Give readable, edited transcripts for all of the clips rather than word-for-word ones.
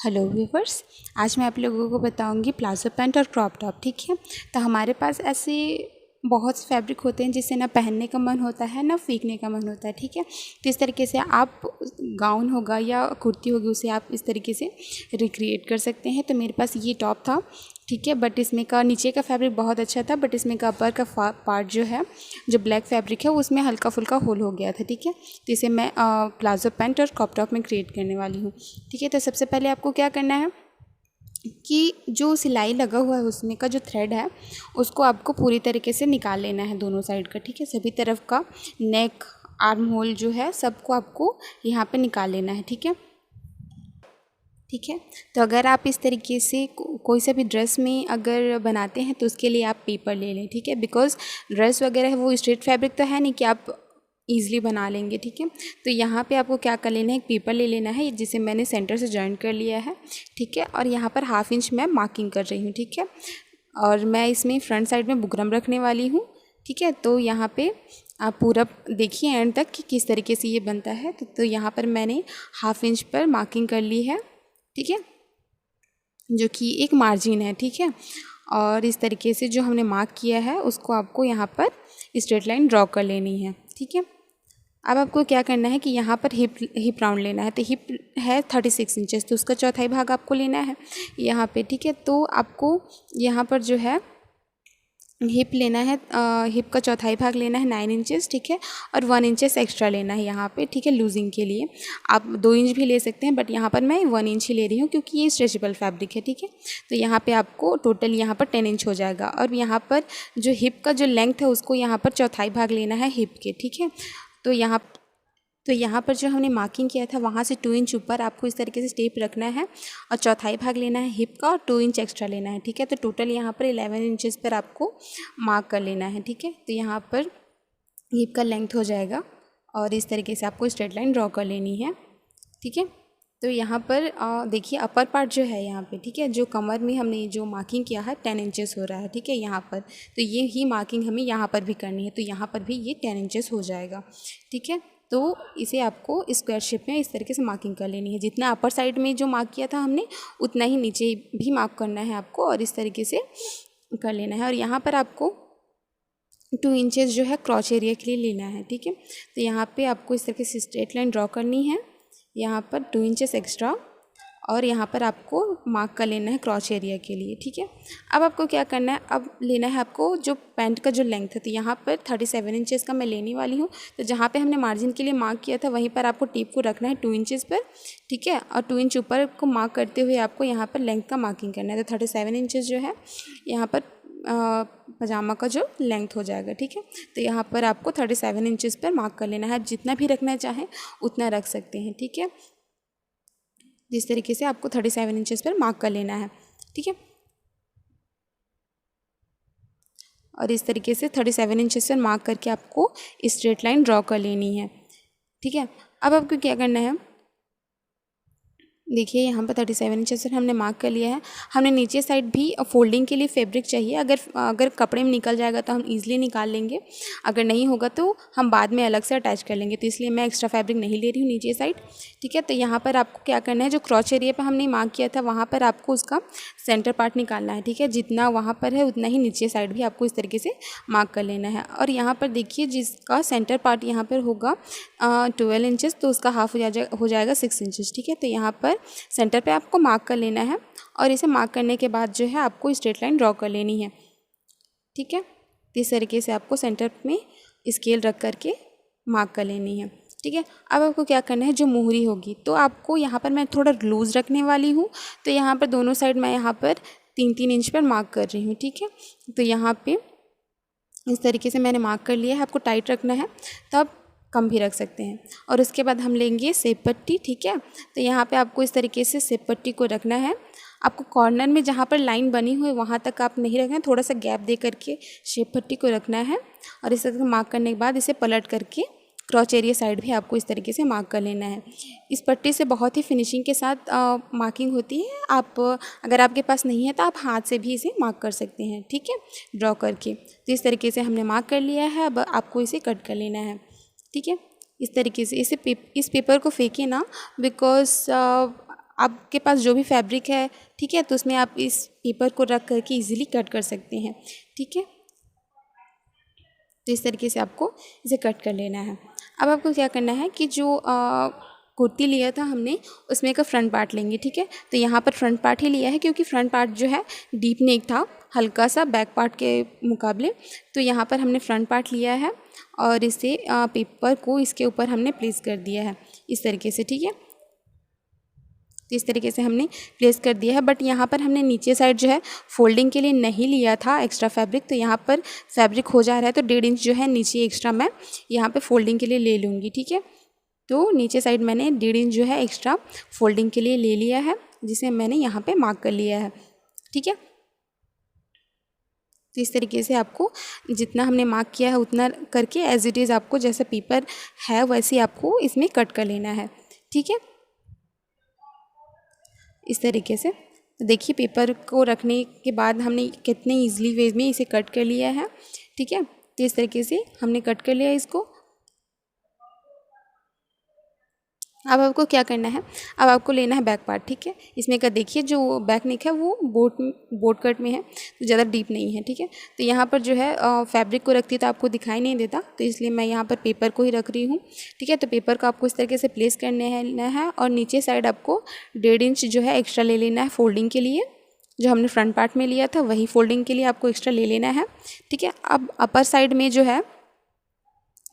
Hello viewers, आज मैं आप लोगों को बताऊंगी प्लाजो पैंट और क्रॉप टॉप। ठीक है, तो हमारे पास ऐसे बहुत से फैब्रिक होते हैं जिसे ना पहनने का मन होता है ना फेंकने का मन होता है। ठीक है, तो इस तरीके से आप गाउन होगा या कुर्ती होगी उसे आप इस तरीके से रिक्रिएट कर सकते हैं। तो मेरे पास ये टॉप था, ठीक है, बट इसमें का नीचे का फैब्रिक बहुत अच्छा था, बट इसमें का अपर का पार्ट जो है, जो ब्लैक फैब्रिक है, उसमें हल्का फुल्का होल हो गया था। ठीक है, तो इसे मैं प्लाजो पैंट और क्रॉप टॉप में क्रिएट करने वाली हूँ। ठीक है, तो सबसे पहले आपको क्या करना है कि जो सिलाई लगा हुआ है उसमें का जो थ्रेड है उसको आपको पूरी तरीके से निकाल लेना है दोनों साइड का। ठीक है, सभी तरफ का नेक आर्म होल जो है सबको आपको यहाँ पे निकाल लेना है। ठीक है, ठीक है, तो अगर आप इस तरीके से कोई सा भी ड्रेस में अगर बनाते हैं तो उसके लिए आप पेपर ले लें। ठीक है, बिकॉज ड्रेस वगैरह है वो स्ट्रेट फैब्रिक तो है नहीं कि आप ईजिली बना लेंगे। ठीक है, तो यहाँ पे आपको क्या कर लेना है, एक पेपर ले लेना है जिसे मैंने सेंटर से जॉइन कर लिया है। ठीक है, और यहाँ पर 1/2 इंच मैं मार्किंग कर रही हूँ। ठीक है, और मैं इसमें फ्रंट साइड में बुकरम रखने वाली हूँ। ठीक है, तो यहाँ पे आप पूरा देखिए एंड तक कि किस तरीके से ये बनता है। तो यहाँ पर मैंने 1/2 इंच पर मार्किंग कर ली है। ठीक है, जो कि एक मार्जिन है। ठीक है, और इस तरीके से जो हमने मार्क किया है उसको आपको यहाँ पर स्ट्रेट लाइन ड्रॉ कर लेनी है। ठीक है, अब आपको क्या करना है कि यहाँ पर हिप राउंड लेना है। तो हिप है 36 इंचेस, तो उसका चौथाई भाग आपको लेना है यहाँ पे। ठीक है, तो आपको यहाँ पर जो है हिप लेना है, हिप का चौथाई भाग लेना है 9 इंचेस। ठीक है, और 1 इंचेस एक्स्ट्रा लेना है यहाँ पे। ठीक है, लूजिंग के लिए आप 2 इंच भी ले सकते हैं, बट यहाँ पर मैं 1 इंच ही ले रही हूँ क्योंकि ये स्ट्रेचेबल फैब्रिक है। ठीक है, तो यहाँ पे आपको टोटल यहाँ पर 10 इंच हो जाएगा, और यहाँ पर जो हिप का जो लेंथ है उसको यहाँ पर चौथाई भाग लेना है हिप के। ठीक है, तो यहाँ पर जो हमने मार्किंग किया था वहाँ से 2 इंच ऊपर आपको इस तरीके से स्टेप रखना है और चौथाई भाग लेना है हिप का और 2 इंच एक्स्ट्रा लेना है। ठीक है, तो टोटल यहाँ पर 11 इंचेस पर आपको मार्क कर लेना है। ठीक है, तो यहाँ पर हिप का लेंथ हो जाएगा और इस तरीके से आपको स्ट्रेट लाइन ड्रॉ कर लेनी है। ठीक है, तो यहाँ पर देखिए अपर पार्ट जो है यहाँ पे, ठीक है, जो कमर में हमने जो मार्किंग किया है 10 इंचेस हो रहा है। ठीक है, यहाँ पर तो ये ही मार्किंग हमें यहाँ पर भी करनी है, तो यहाँ पर भी ये 10 इंचेस हो जाएगा। ठीक है, तो इसे आपको स्क्वायर शेप में इस तरीके से मार्किंग कर लेनी है। जितना अपर साइड में जो मार्क किया था हमने उतना ही नीचे भी मार्क करना है आपको, और इस तरीके से कर लेना है। और यहाँ पर आपको 2 इंचेस जो है क्रॉच एरिया के लिए लेना है। ठीक है, तो यहाँ पे आपको इस तरीके से स्ट्रेट लाइन ड्रॉ करनी है, यहाँ पर 2 इंचेस एक्स्ट्रा, और यहाँ पर आपको मार्क कर लेना है क्रॉच एरिया के लिए। ठीक है, अब आपको क्या करना है, अब लेना है आपको जो पैंट का जो लेंथ है, तो यहाँ पर 37 इंचेस का मैं लेने वाली हूँ। तो जहाँ पे हमने मार्जिन के लिए मार्क किया था वहीं पर आपको टेप को रखना है 2 इंचेस पर। ठीक है, और 2 इंच ऊपर को मार्क करते हुए आपको यहाँ पर लेंथ का मार्किंग करना है। तो 37 इंचेस जो है यहाँ पर पजामा का जो लेंथ हो जाएगा। ठीक है, तो यहाँ पर आपको 37 इंचेस पर मार्क कर लेना है। आप जितना भी रखना चाहें उतना रख सकते हैं। ठीक है, जिस तरीके से आपको 37 इंचेस पर मार्क कर लेना है। ठीक है, और इस तरीके से 37 इंचेस पर मार्क करके आपको स्ट्रेट लाइन ड्रॉ कर लेनी है। ठीक है, अब आपको क्या करना है, देखिए यहाँ पर 37 इंचेस पर हमने मार्क कर लिया है। हमें नीचे साइड भी फोल्डिंग के लिए फैब्रिक चाहिए। अगर कपड़े में निकल जाएगा तो हम इजीली निकाल लेंगे, अगर नहीं होगा तो हम बाद में अलग से अटैच कर लेंगे, तो इसलिए मैं एक्स्ट्रा फैब्रिक नहीं ले रही हूँ नीचे साइड। ठीक है, तो यहाँ पर आपको क्या करना है, जो क्रॉच एरिया पर हमने मार्क किया था वहाँ पर आपको उसका सेंटर पार्ट निकालना है। ठीक है, जितना वहाँ पर है उतना ही नीचे साइड भी आपको इस तरीके से मार्क कर लेना है। और यहाँ पर देखिए जिसका सेंटर पार्ट यहाँ पर होगा 12 इंचेस, तो उसका हाफ हो जाएगा 6 इंचेस। ठीक है, तो यहाँ पर सेंटर पे आपको मार्क कर लेना है, और इसे मार्क करने के बाद जो है आपको स्ट्रेट लाइन ड्रॉ कर लेनी है। ठीक है, इस तरीके से आपको सेंटर में स्केल रख करके मार्क कर लेनी है। ठीक है, अब आपको क्या करना है, जो मोहरी होगी तो आपको यहाँ पर मैं थोड़ा लूज़ रखने वाली हूँ, तो यहाँ पर दोनों साइड मैं यहाँ पर 3-3 इंच पर मार्क कर रही हूँ। ठीक है, तो यहाँ पे इस तरीके से मैंने मार्क कर लिया है। आपको टाइट रखना है तो आप कम भी रख सकते हैं। और उसके बाद हम लेंगे सेब पट्टी। ठीक है, तो यहाँ पे आपको इस तरीके से सेब पट्टी को रखना है। आपको कॉर्नर में जहाँ पर लाइन बनी हुई है वहाँ तक आप नहीं रखना है, थोड़ा सा गैप दे करके शेप पट्टी को रखना है। और इस तरह से मार्क करने के बाद इसे पलट करके क्रॉच एरिया साइड भी आपको इस तरीके से मार्क कर लेना है। इस पट्टी से बहुत ही फिनिशिंग के साथ मार्किंग होती है। आप अगर आपके पास नहीं है तो आप हाथ से भी इसे मार्क कर सकते हैं। ठीक है, ड्रॉ करके। तो इस तरीके से हमने मार्क कर लिया है, अब आपको इसे कट कर लेना है। ठीक है, इस तरीके से इस पेपर को फेंके ना, बिकॉज आपके पास जो भी फैब्रिक है, ठीक है, तो उसमें आप इस पेपर को रख करके इजीली कट कर सकते हैं, ठीक है। तो इस तरीके से आपको इसे कट कर लेना है। अब आपको क्या करना है कि जो कुर्ती लिया था हमने उसमें का फ्रंट पार्ट लेंगे, ठीक है। तो यहाँ पर फ्रंट पार्ट ही लिया है क्योंकि फ्रंट पार्ट जो है डीप नेक था हल्का सा बैक पार्ट के मुकाबले। तो यहाँ पर हमने फ्रंट पार्ट लिया है और इसे पेपर को इसके ऊपर हमने प्लेस कर दिया है इस तरीके से, ठीक है। तो इस तरीके से हमने प्लेस कर दिया है। बट यहाँ पर हमने नीचे साइड जो है फोल्डिंग के लिए नहीं लिया था एक्स्ट्रा फैब्रिक, तो यहाँ पर फैब्रिक हो जा रहा है तो 1.5 इंच जो है नीचे एक्स्ट्रा मैं यहाँ पे फोल्डिंग के लिए ले लूँगी, ठीक है। तो नीचे साइड मैंने 1.5 इंच जो है एक्स्ट्रा फोल्डिंग के लिए ले लिया है, जिसे मैंने यहाँ पे मार्क कर लिया है, ठीक है। तो इस तरीके से आपको जितना हमने मार्क किया है उतना करके एज इट इज़ आपको जैसा पेपर है वैसे आपको इसमें कट कर लेना है, ठीक है। इस तरीके से देखिए पेपर को रखने के बाद हमने कितने ईजिली वे में इसे कट कर लिया है, ठीक है। तो इस तरीके से हमने कट कर लिया इसको। अब आपको क्या करना है, अब आपको लेना है बैक पार्ट, ठीक है। इसमें का देखिए जो बैक नेक है वो बोट कट में है, तो ज़्यादा डीप नहीं है, ठीक है। तो यहाँ पर जो है फैब्रिक को रखती तो आपको दिखाई नहीं देता, तो इसलिए मैं यहाँ पर पेपर को ही रख रही हूँ, ठीक है। तो पेपर को आपको इस तरीके से प्लेस करना है और नीचे साइड आपको 1.5 इंच जो है एक्स्ट्रा ले लेना है फोल्डिंग के लिए। जो हमने फ्रंट पार्ट में लिया था वही फोल्डिंग के लिए आपको एक्स्ट्रा ले लेना है, ठीक है। अब अपर साइड में जो है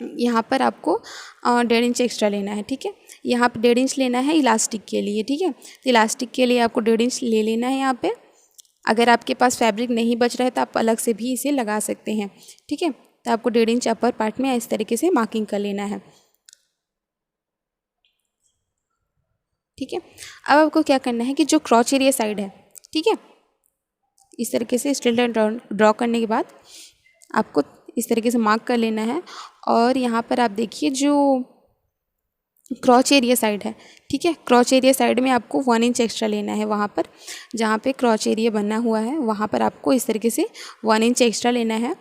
यहाँ पर आपको 1.5 इंच एक्स्ट्रा लेना है, ठीक है। यहाँ पर 1.5 इंच लेना है इलास्टिक के लिए, ठीक है। तो इलास्टिक के लिए आपको 1.5 इंच ले लेना है यहाँ पे। अगर आपके पास फैब्रिक नहीं बच रहा है तो आप अलग से भी इसे लगा सकते हैं, ठीक है। तो आपको 1.5 इंच अपर पार्ट में इस तरीके से मार्किंग कर लेना है, ठीक है। अब आपको क्या करना है कि जो क्रॉच एरिया साइड है, ठीक है, इस तरीके से स्ट्रेट लाइन ड्रॉ करने के बाद आपको इस तरीके से मार्क कर लेना है। और यहाँ पर आप देखिए जो क्रॉच एरिया साइड है, ठीक है, क्रॉच एरिया साइड में आपको 1 इंच एक्स्ट्रा लेना है। वहाँ पर जहाँ पे क्रॉच एरिया बना हुआ है वहाँ पर आपको इस तरीके से 1 इंच एक्स्ट्रा लेना है।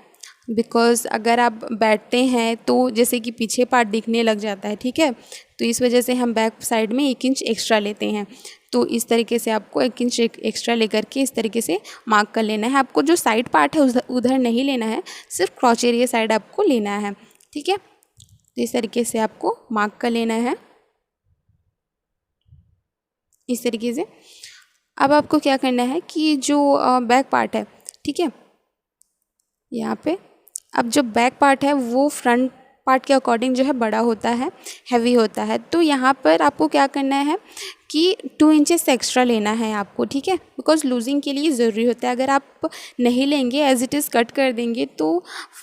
बिकॉज़ अगर आप बैठते हैं तो जैसे कि पीछे पार्ट दिखने लग जाता है, ठीक है। तो इस वजह से हम बैक साइड में 1 इंच एक्स्ट्रा लेते हैं। तो इस तरीके से आपको 1 इंच एक्स्ट्रा लेकर के इस तरीके से मार्क कर लेना है। आपको जो साइड पार्ट है उधर नहीं लेना है, सिर्फ क्रॉच एरिया साइड आपको लेना है, ठीक है। तो इस तरीके से आपको मार्क कर लेना है इस तरीके से। अब आपको क्या करना है कि जो बैक पार्ट है, ठीक है, यहाँ पे अब जो बैक पार्ट है वो फ्रंट पार्ट के अकॉर्डिंग जो है बड़ा होता है, हैवी होता है। तो यहाँ पर आपको क्या करना है कि 2 इंचेस एक्स्ट्रा लेना है आपको, ठीक है। बिकॉज लूजिंग के लिए ज़रूरी होता है। अगर आप नहीं लेंगे एज इट इज़ कट कर देंगे तो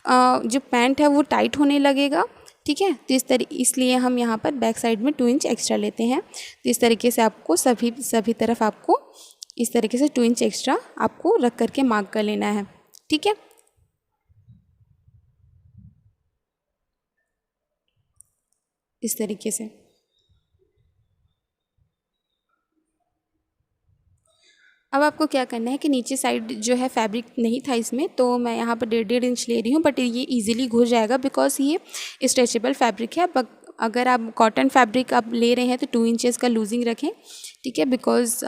जो पैंट है वो टाइट होने लगेगा, ठीक है। तो इसलिए हम यहाँ पर बैक साइड में 2 इंच एक्स्ट्रा लेते हैं। तो इस तरीके से आपको सभी तरफ आपको इस तरीके से 2 इंच एक्स्ट्रा आपको रख करके मार्क कर लेना है, ठीक है। इस तरीके से अब आपको क्या करना है कि नीचे साइड जो है फैब्रिक नहीं था इसमें, तो मैं यहाँ पर 1.5 इंच ले रही हूँ, बट ये इजीली घुस जाएगा बिकॉज ये स्ट्रेचेबल फैब्रिक है। अगर आप कॉटन फैब्रिक आप ले रहे हैं तो 2 इंचेस का लूजिंग रखें, ठीक है। बिकॉज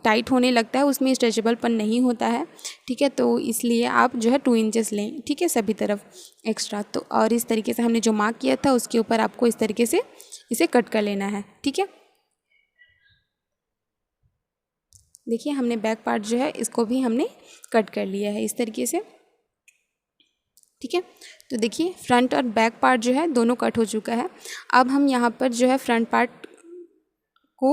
टाइट होने लगता है, उसमें स्ट्रेचेबलपन नहीं होता है, ठीक है। तो इसलिए आप जो है 2 इंचेस लें, ठीक है, सभी तरफ एक्स्ट्रा। तो और इस तरीके से हमने जो मार्क किया था उसके ऊपर आपको इस तरीके से इसे कट कर लेना है, ठीक है। देखिए हमने बैक पार्ट जो है इसको भी हमने कट कर लिया है इस तरीके से, ठीक है। तो देखिए फ्रंट और बैक पार्ट जो है दोनों कट हो चुका है। अब हम यहाँ पर जो है फ्रंट पार्ट को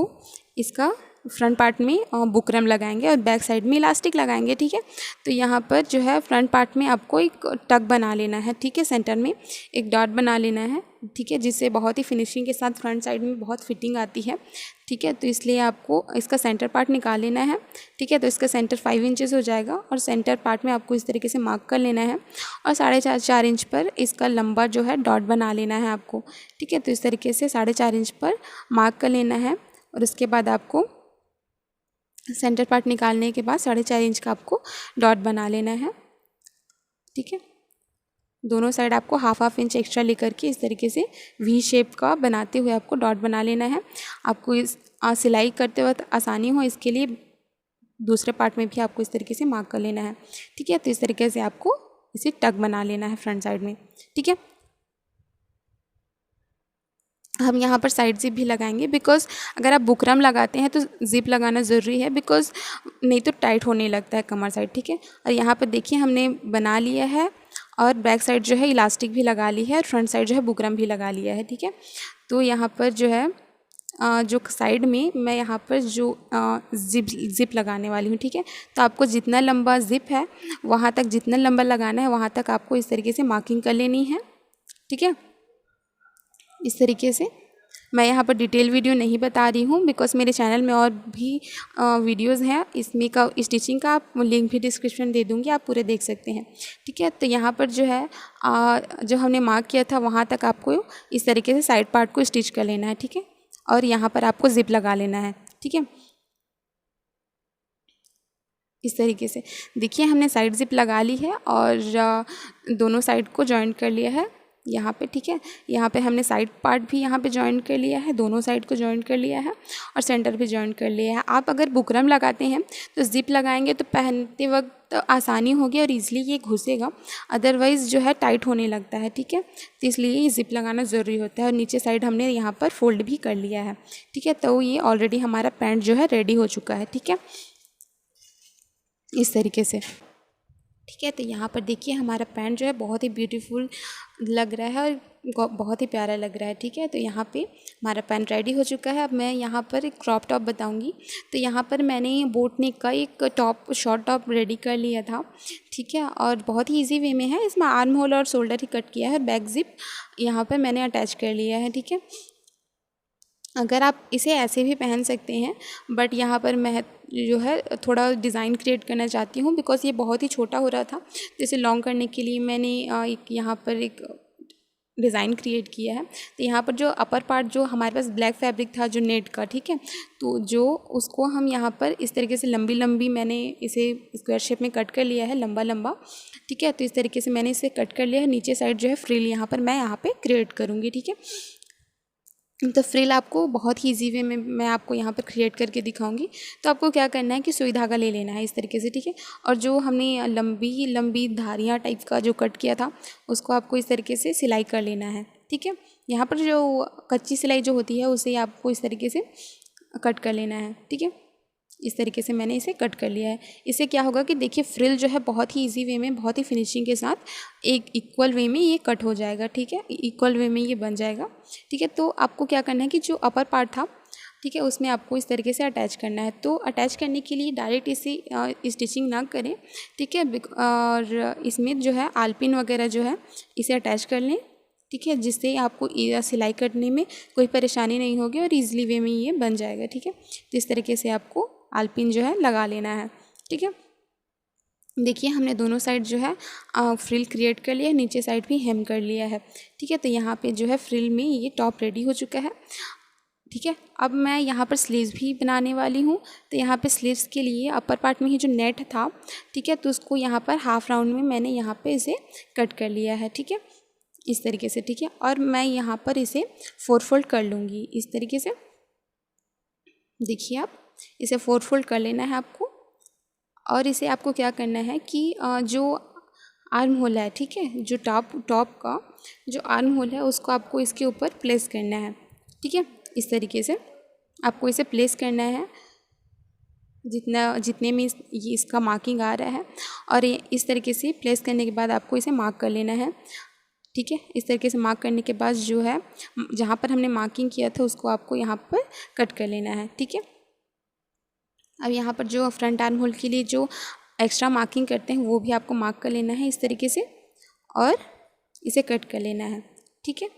इसका फ्रंट पार्ट में बुकरम लगाएंगे और बैक साइड में इलास्टिक लगाएंगे, ठीक है। तो यहाँ पर जो है फ्रंट पार्ट में आपको एक टक बना लेना है, ठीक है, सेंटर में एक डॉट बना लेना है, ठीक है, जिससे बहुत ही फिनिशिंग के साथ फ्रंट साइड में बहुत फिटिंग आती है, ठीक है। तो इसलिए आपको इसका सेंटर पार्ट निकाल लेना है, ठीक है। तो इसका सेंटर 5 इंचेस हो जाएगा और सेंटर पार्ट में आपको इस तरीके से मार्क कर लेना है और 4.5 इंच पर इसका लंबा जो है डॉट बना लेना है आपको, ठीक है। तो इस तरीके से 4.5 इंच पर मार्क कर लेना है और उसके बाद आपको सेंटर पार्ट निकालने के बाद 4.5 इंच का आपको डॉट बना लेना है, ठीक है। दोनों साइड आपको हाफ इंच एक्स्ट्रा लेकर के इस तरीके से वी शेप का बनाते हुए आपको डॉट बना लेना है। आपको इस सिलाई करते वक्त आसानी हो इसके लिए दूसरे पार्ट में भी आपको इस तरीके से मार्क कर लेना है। ठीक है, तो इस तरीके से आपको इसे टक बना लेना है फ्रंट साइड में। ठीक है, हम यहाँ पर साइड जिप भी लगाएंगे, बिकॉज़ अगर आप बुकरम लगाते हैं तो जिप लगाना ज़रूरी है, बिकॉज़ नहीं तो टाइट होने लगता है कमर साइड। ठीक है, और यहाँ पर देखिए हमने बना लिया है और बैक साइड जो है इलास्टिक भी लगा ली है और फ्रंट साइड जो है बुकरम भी लगा लिया है। ठीक है, तो यहाँ पर जो है जो साइड में मैं यहाँ पर जो जिप लगाने वाली हूँ। ठीक है, तो आपको जितना लंबा जिप है वहाँ तक, जितना लंबा लगाना है वहाँ तक आपको इस तरीके से मार्किंग कर लेनी है। ठीक है, इस तरीके से मैं यहाँ पर डिटेल वीडियो नहीं बता रही हूँ, बिकॉज़ मेरे चैनल में और भी वीडियोज़ हैं इसमें का स्टिचिंग का, आप लिंक भी डिस्क्रिप्शन दे दूँगी, आप पूरे देख सकते हैं। ठीक है, तो यहाँ पर जो है जो हमने मार्क किया था वहाँ तक आपको इस तरीके से साइड पार्ट को स्टिच कर लेना है। ठीक है, और यहाँ पर आपको जिप लगा लेना है। ठीक है, इस तरीके से देखिए हमने साइड जिप लगा ली है और दोनों साइड को जॉइंट कर लिया है यहाँ पे। ठीक है, यहाँ पे हमने साइड पार्ट भी यहाँ पे जॉइंट कर लिया है, दोनों साइड को जॉइंट कर लिया है और सेंटर भी जॉइंट कर लिया है। आप अगर बुकरम लगाते हैं तो जिप लगाएंगे तो पहनते वक्त आसानी होगी और ईजिली ये घुसेगा, अदरवाइज़ जो है टाइट होने लगता है। ठीक है, तो इसलिए ये जिप लगाना ज़रूरी होता है। और नीचे साइड हमने यहाँ पर फोल्ड भी कर लिया है। ठीक है, तो ये ऑलरेडी हमारा पैंट जो है रेडी हो चुका है। ठीक है, इस तरीके से। ठीक है, तो यहाँ पर देखिए हमारा पैंट जो है बहुत ही ब्यूटीफुल लग रहा है और बहुत ही प्यारा लग रहा है। ठीक है, तो यहाँ पे हमारा पैंट रेडी हो चुका है। अब मैं यहाँ पर एक क्रॉप टॉप बताऊँगी। तो यहाँ पर मैंने बोट नेक का एक टॉप, शॉर्ट टॉप रेडी कर लिया था। ठीक है, और बहुत ही ईजी वे में है, इसमें आर्म होल और शोल्डर ही कट किया है और बैक जिप यहाँ पर मैंने अटैच कर लिया है। ठीक है, अगर आप इसे ऐसे भी पहन सकते हैं, बट यहाँ पर मैं जो है थोड़ा डिज़ाइन क्रिएट करना चाहती हूँ, बिकॉज़ ये बहुत ही छोटा हो रहा था, तो इसे लॉन्ग करने के लिए मैंने एक यहाँ पर एक डिज़ाइन क्रिएट किया है। तो यहाँ पर जो अपर पार्ट जो हमारे पास ब्लैक फैब्रिक था जो नेट का, ठीक है, तो जो उसको हम यहाँ पर इस तरीके से लंबी लंबी मैंने इसे स्क्वायर शेप में कट कर लिया है, लंबा लंबा। ठीक है, तो इस तरीके से मैंने इसे कट कर लिया है। नीचे साइड जो है फ्रिल यहाँ पर मैं यहाँ पर क्रिएट करूँगी। ठीक है, तो फ्रिल आपको बहुत ही ईजी वे में मैं आपको यहाँ पर क्रिएट करके दिखाऊंगी। तो आपको क्या करना है कि सुई धागा ले लेना है इस तरीके से। ठीक है, और जो हमने लंबी लंबी धारियाँ टाइप का जो कट किया था उसको आपको इस तरीके से सिलाई कर लेना है। ठीक है, यहाँ पर जो कच्ची सिलाई जो होती है उसे आपको इस तरीके से कट कर लेना है। ठीक है, इस तरीके से मैंने इसे कट कर लिया है। इससे क्या होगा कि देखिए फ्रिल जो है बहुत ही इजी वे में, बहुत ही फिनिशिंग के साथ एक इक्वल वे में ये कट हो जाएगा। ठीक है, इक्वल वे में ये बन जाएगा। ठीक है, तो आपको क्या करना है कि जो अपर पार्ट था, ठीक है, उसमें आपको इस तरीके से अटैच करना है। तो अटैच करने के लिए डायरेक्ट इसे स्टिचिंग ना करें। ठीक है, और इसमें जो है आलपिन वगैरह जो है इसे अटैच कर लें। ठीक है, जिससे आपको सिलाई करने में कोई परेशानी नहीं होगी और ईजिली वे में ये बन जाएगा। ठीक है, तो इस तरीके से आपको आलपिन जो है लगा लेना है। ठीक है, देखिए हमने दोनों साइड जो है फ्रिल क्रिएट कर लिया, नीचे साइड भी हेम कर लिया है। ठीक है, तो यहाँ पे जो है फ्रिल में ये टॉप रेडी हो चुका है। ठीक है, अब मैं यहाँ पर स्लीव्स भी बनाने वाली हूँ। तो यहाँ पे स्लीव्स के लिए अपर पार्ट में ही जो नेट था, ठीक है, तो उसको यहाँ पर हाफ राउंड में मैंने यहाँ पे इसे कट कर लिया है। ठीक है, इस तरीके से। ठीक है, और मैं यहाँ पर इसे 4 फोल्ड कर लूँगी इस तरीके से। देखिए आप इसे 4 फोल्ड कर लेना है आपको। और इसे आपको क्या करना है कि जो आर्म होल है, ठीक है, जो टॉप का जो आर्म होल है उसको आपको इसके ऊपर प्लेस करना है। ठीक है, इस तरीके से आपको इसे प्लेस करना है जितने में ये इसका मार्किंग आ रहा है। और ये इस तरीके से प्लेस करने के बाद आपको इसे मार्क कर लेना है। ठीक है, इस तरीके से मार्क करने के बाद जो है जहाँ पर हमने मार्किंग किया था उसको आपको यहाँ पर कट कर लेना है। ठीक है, अब यहाँ पर जो फ्रंट आर्म होल के लिए जो एक्स्ट्रा मार्किंग करते हैं वो भी आपको मार्क कर लेना है इस तरीके से और इसे कट कर लेना है। ठीक है,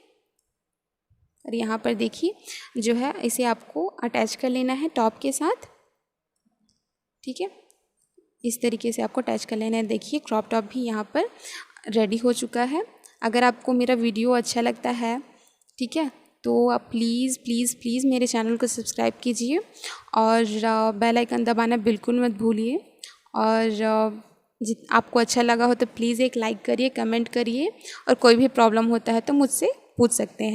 और यहाँ पर देखिए जो है इसे आपको अटैच कर लेना है टॉप के साथ। ठीक है, इस तरीके से आपको अटैच कर लेना है। देखिए क्रॉप टॉप भी यहाँ पर रेडी हो चुका है। अगर आपको मेरा वीडियो अच्छा लगता है, ठीक है, तो आप प्लीज़ प्लीज़ प्लीज़ मेरे चैनल को सब्सक्राइब कीजिए और बेल आइकन दबाना बिल्कुल मत भूलिए। और आपको अच्छा लगा हो तो प्लीज़ एक लाइक करिए, कमेंट करिए और कोई भी प्रॉब्लम होता है तो मुझसे पूछ सकते हैं।